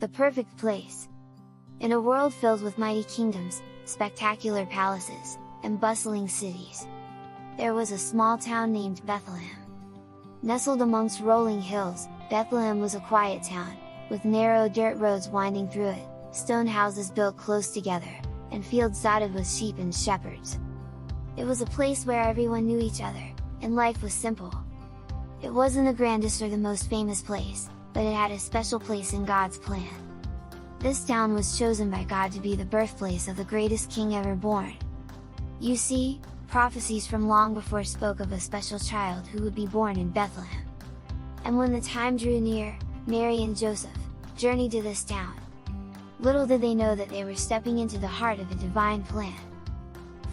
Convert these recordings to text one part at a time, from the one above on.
The perfect place. In a world filled with mighty kingdoms, spectacular palaces, and bustling cities, there was a small town named Bethlehem. Nestled amongst rolling hills, Bethlehem was a quiet town, with narrow dirt roads winding through it, stone houses built close together, and fields dotted with sheep and shepherds. It was a place where everyone knew each other, and life was simple. It wasn't the grandest or the most famous place, but it had a special place in God's plan. This town was chosen by God to be the birthplace of the greatest king ever born. You see, prophecies from long before spoke of a special child who would be born in Bethlehem. And when the time drew near, Mary and Joseph journeyed to this town. Little did they know that they were stepping into the heart of a divine plan.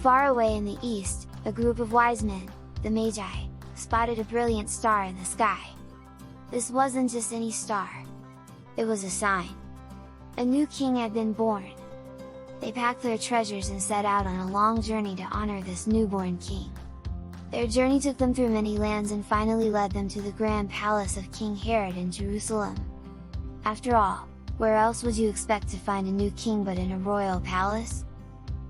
Far away in the east, a group of wise men, the Magi, spotted a brilliant star in the sky. This wasn't just any star. It was a sign. A new king had been born. They packed their treasures and set out on a long journey to honor this newborn king. Their journey took them through many lands and finally led them to the grand palace of King Herod in Jerusalem. After all, where else would you expect to find a new king but in a royal palace?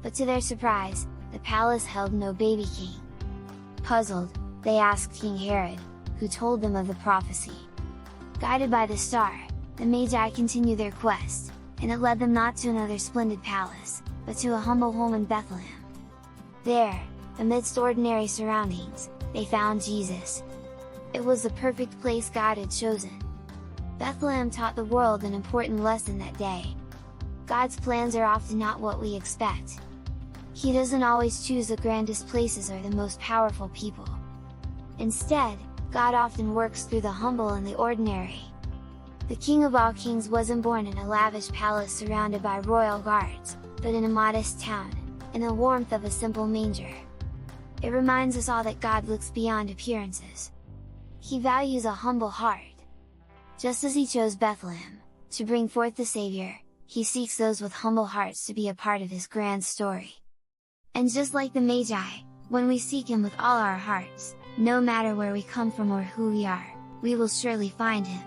But to their surprise, the palace held no baby king. Puzzled, they asked King Herod, who told them of the prophecy. Guided by the star, the Magi continued their quest, and it led them not to another splendid palace, but to a humble home in Bethlehem. There, amidst ordinary surroundings, they found Jesus. It was the perfect place God had chosen. Bethlehem taught the world an important lesson that day. God's plans are often not what we expect. He doesn't always choose the grandest places or the most powerful people. Instead, God often works through the humble and the ordinary. The King of all kings wasn't born in a lavish palace surrounded by royal guards, but in a modest town, in the warmth of a simple manger. It reminds us all that God looks beyond appearances. He values a humble heart. Just as He chose Bethlehem, to bring forth the Savior, He seeks those with humble hearts to be a part of His grand story. And just like the Magi, when we seek Him with all our hearts, no matter where we come from or who we are, we will surely find Him.